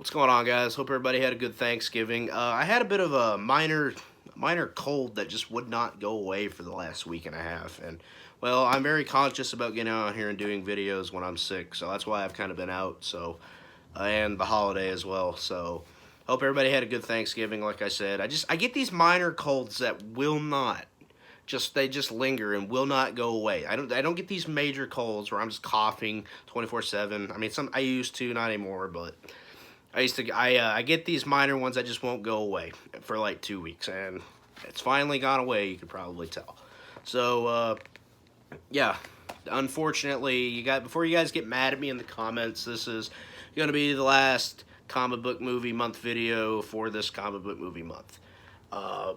What's going on, guys? Hope everybody had a good Thanksgiving. I had a bit of a minor cold that just would not go away for the last week and a half, and well, I'm very conscious about getting out here and doing videos when I'm sick, so that's why I've kind of been out. So, and the holiday as well. So, hope everybody had a good Thanksgiving. Like I said, I get these minor colds that will not they just linger and will not go away. I don't get these major colds where I'm just coughing 24/7. I mean, some I used to, not anymore, but. I get these minor ones that just won't go away for like 2 weeks, and it's finally gone away. You could probably tell. So yeah, unfortunately, before you guys get mad at me in the comments, this is gonna be the last comic book movie month video for this comic book movie month. Uh,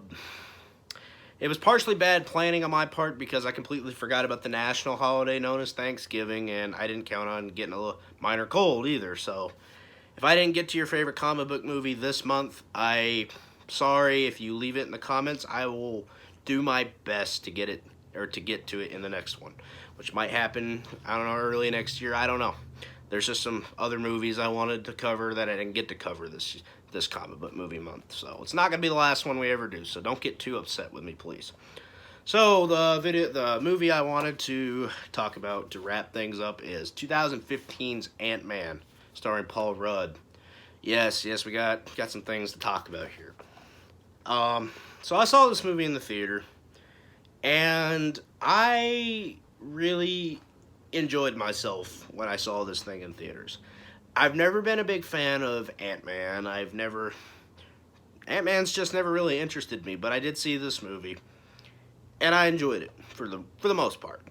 it was partially bad planning on my part because I completely forgot about the national holiday known as Thanksgiving, and I didn't count on getting a little minor cold either. So. If I didn't get to your favorite comic book movie this month, sorry. If you leave it in the comments, I will do my best to get it or to get to it in the next one, which might happen, I don't know, early next year. I don't know. There's just some other movies I wanted to cover that I didn't get to cover this comic book movie month. So it's not going to be the last one we ever do, so don't get too upset with me, please. So the movie I wanted to talk about to wrap things up is 2015's Antman, starring Paul Rudd. Yes, we got some things to talk about here. So I saw this movie in the theater, and I really enjoyed myself when I saw this thing in theaters. I've never been a big fan of Ant-Man. Ant-Man's just never really interested me, but I did see this movie, and I enjoyed it for the most part.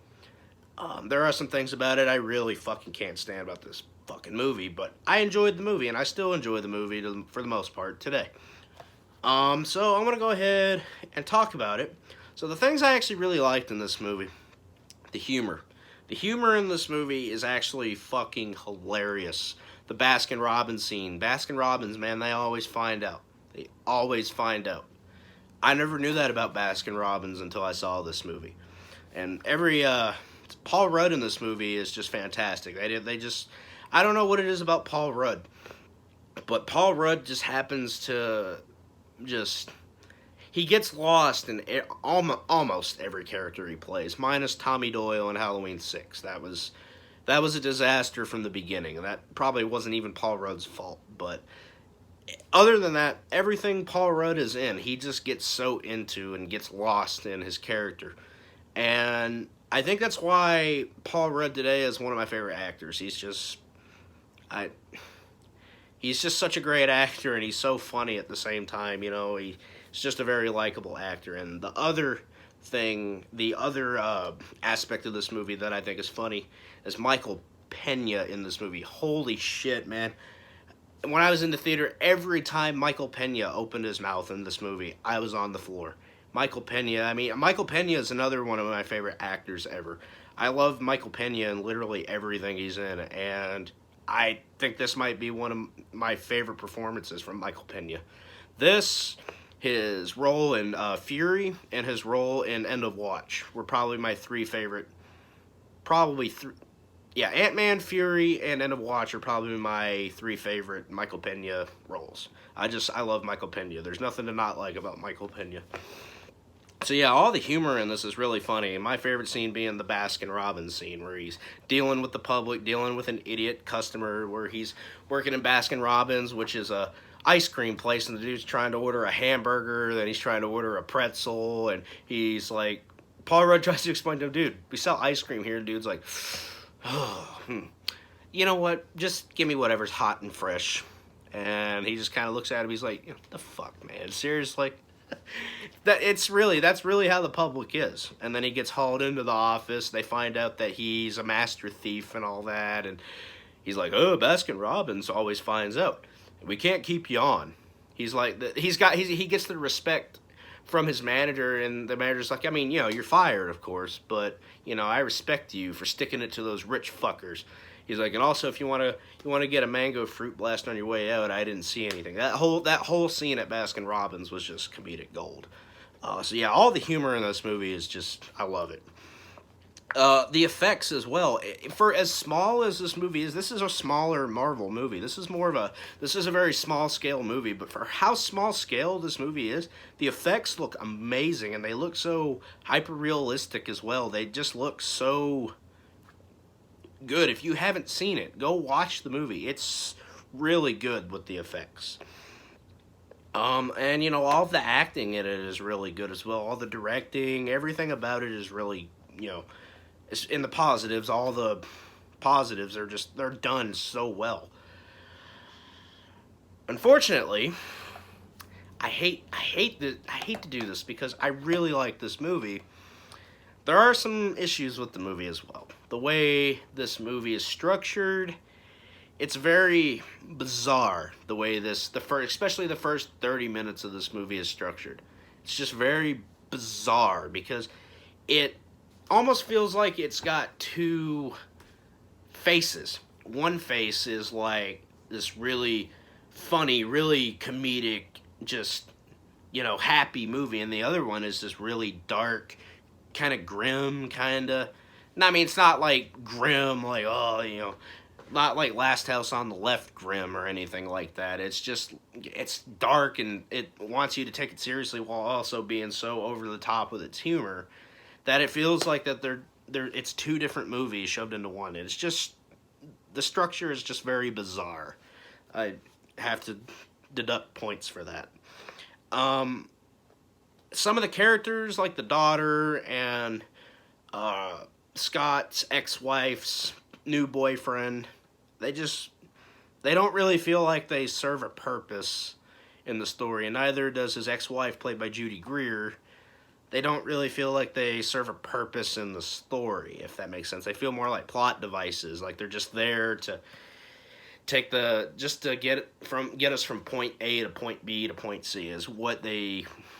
There are some things about it I really fucking can't stand about this fucking movie, but I enjoyed the movie, and I still enjoy the movie for the most part today. So I'm gonna go ahead and talk about it. So the things I actually really liked in this movie, the humor. The humor in this movie is actually fucking hilarious. The Baskin Robbins scene. Baskin Robbins, man, they always find out. They always find out. I never knew that about Baskin Robbins until I saw this movie. And Paul Rudd in this movie is just fantastic. I don't know what it is about Paul Rudd, but Paul Rudd just happens to he gets lost in almost every character he plays, minus Tommy Doyle in Halloween 6. That was a disaster from the beginning, and that probably wasn't even Paul Rudd's fault, but other than that, everything Paul Rudd is in, he just gets so into and gets lost in his character. And I think that's why Paul Rudd today is one of my favorite actors. He's just such a great actor, and he's so funny at the same time. You know, he's just a very likable actor. And the other aspect of this movie that I think is funny is Michael Pena in this movie. Holy shit, man. When I was in the theater, every time Michael Pena opened his mouth in this movie, I was on the floor. Michael Pena is another one of my favorite actors ever. I love Michael Pena in literally everything he's in, and I think this might be one of my favorite performances from Michael Pena. His role in Fury, and his role in End of Watch were probably my three favorite. Yeah, Ant-Man, Fury, and End of Watch are probably my three favorite Michael Pena roles. I love Michael Pena. There's nothing to not like about Michael Pena. So yeah, all the humor in this is really funny. And my favorite scene being the Baskin Robbins scene, where he's dealing with the public, dealing with an idiot customer, where he's working in Baskin Robbins, which is a ice cream place, and the dude's trying to order a hamburger, then he's trying to order a pretzel, and he's like, Paul Rudd tries to explain to him, dude, we sell ice cream here. The dude's like, oh, you know what? Just give me whatever's hot and fresh. And he just kind of looks at him. He's like, the fuck, man? Seriously? That's really how the public is. And then he gets hauled into the office. They find out that he's a master thief and all that. And he's like, oh, Baskin Robbins always finds out. We can't keep you on. He's like, he gets the respect from his manager, and the manager's like, I mean, you're fired, of course, but I respect you for sticking it to those rich fuckers. He's like, and also if you want to get a mango fruit blast on your way out, I didn't see anything. That whole scene at Baskin Robbins was just comedic gold. So yeah, all the humor in this movie is just, I love it. The effects as well. For as small as this movie is, this is a smaller Marvel movie. This is a very small scale movie, but for how small scale this movie is, the effects look amazing and they look so hyper realistic as well. They just look so good. If you haven't seen it, go watch the movie. It's really good with the effects. And you know, all the acting in it is really good as well. All the directing, everything about it is really, you know, in the positives. All the positives are just, they're done so well. Unfortunately, I hate to do this because I really like this movie. There are some issues with the movie as well. The way this movie is structured, it's very bizarre the way especially the first 30 minutes of this movie is structured. It's just very bizarre because it almost feels like it's got two faces. One face is like this really funny, really comedic, just, you know, happy movie, and the other one is this really dark, kind of grim, kind of. I mean, it's not like grim, like, oh, you know, not like Last House on the Left grim or anything like that. It's just, it's dark and it wants you to take it seriously while also being so over the top with its humor that it feels like that it's two different movies shoved into one. It's just, the structure is just very bizarre. I have to deduct points for that. Some of the characters, like the daughter and Scott's ex-wife's new boyfriend, they don't really feel like they serve a purpose in the story, and neither does his ex-wife, played by Judy Greer. They don't really feel like they serve a purpose in the story, if that makes sense. They feel more like plot devices, like they're just there to get us from point A to point B to point C is what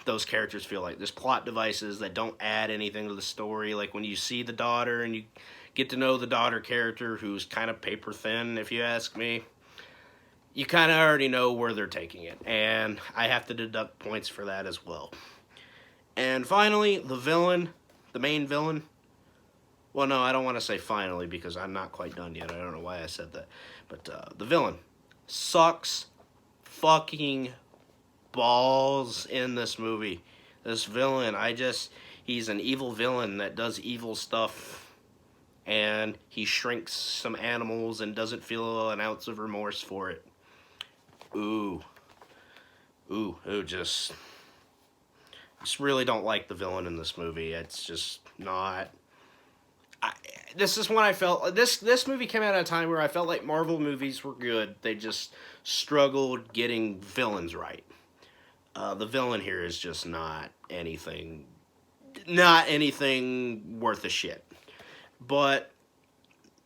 those characters feel like. There's plot devices that don't add anything to the story. Like when you see the daughter and you get to know the daughter character, who's kind of paper thin, if you ask me, you kind of already know where they're taking it, and I have to deduct points for that as well. And finally, the villain, the main villain. Well, no, I don't want to say finally because I'm not quite done yet. I don't know why I said that. But the villain sucks fucking balls in this movie. This villain, he's an evil villain that does evil stuff. And he shrinks some animals and doesn't feel an ounce of remorse for it. Just really don't like the villain in this movie. It's just not. This is when I felt this movie came out at a time where I felt like Marvel movies were good. They just struggled getting villains right. The villain here is just not anything worth a shit. But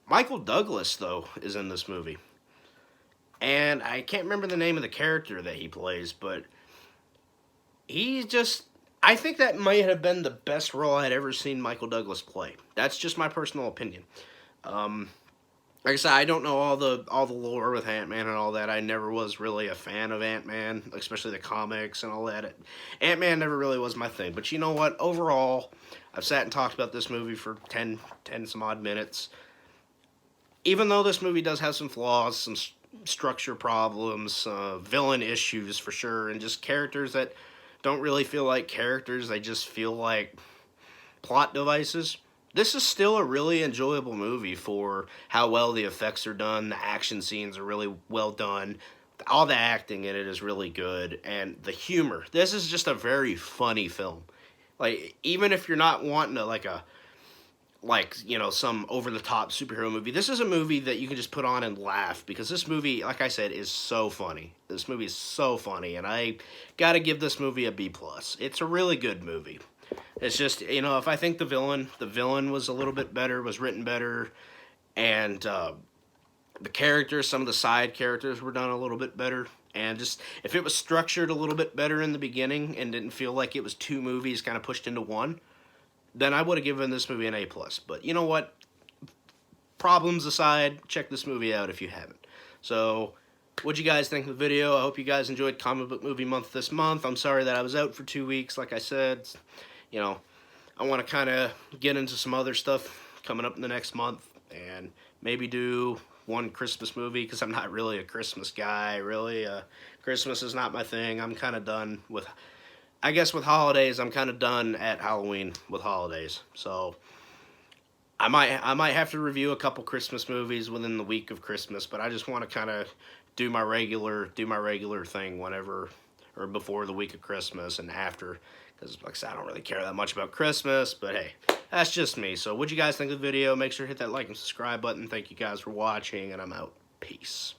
Michael Douglas, though, is in this movie. And I can't remember the name of the character that he plays, but I think that might have been the best role I'd ever seen Michael Douglas play. That's just my personal opinion. Like I said, I don't know all the lore with Antman and all that. I never was really a fan of Antman, especially the comics and all that. Antman never really was my thing. But you know what? Overall, I've sat and talked about this movie for 10 some odd minutes. Even though this movie does have some flaws, some structure problems, villain issues for sure, and just characters that don't really feel like characters, they just feel like plot devices. This is still a really enjoyable movie for how well the effects are done. The action scenes are really well done. All the acting in it is really good. And the humor. This is just a very funny film. Like, even if you're not wanting to, some over-the-top superhero movie, this is a movie that you can just put on and laugh, because this movie, like I said, is so funny. This movie is so funny, and I gotta give this movie a B+. It's a really good movie. It's just, if I think the villain was a little bit better, was written better, and the characters, some of the side characters were done a little bit better, and just, if it was structured a little bit better in the beginning and didn't feel like it was two movies kind of pushed into one, then I would have given this movie an A+. But you know what? Problems aside, check this movie out if you haven't. So, what'd you guys think of the video? I hope you guys enjoyed Comic Book Movie Month this month. I'm sorry that I was out for 2 weeks, like I said. I want to kind of get into some other stuff, coming up in the next month, and maybe do one Christmas movie, because I'm not really a Christmas guy, really. Christmas is not my thing. I'm kind of done with, I guess with holidays, I'm kind of done at Halloween with holidays. So I might have to review a couple Christmas movies within the week of Christmas, but I just want to kind of do my regular thing whenever, or before the week of Christmas and after, because like I said, I don't really care that much about Christmas, but hey, that's just me. So what'd you guys think of the video? Make sure to hit that like and subscribe button. Thank you guys for watching, and I'm out. Peace.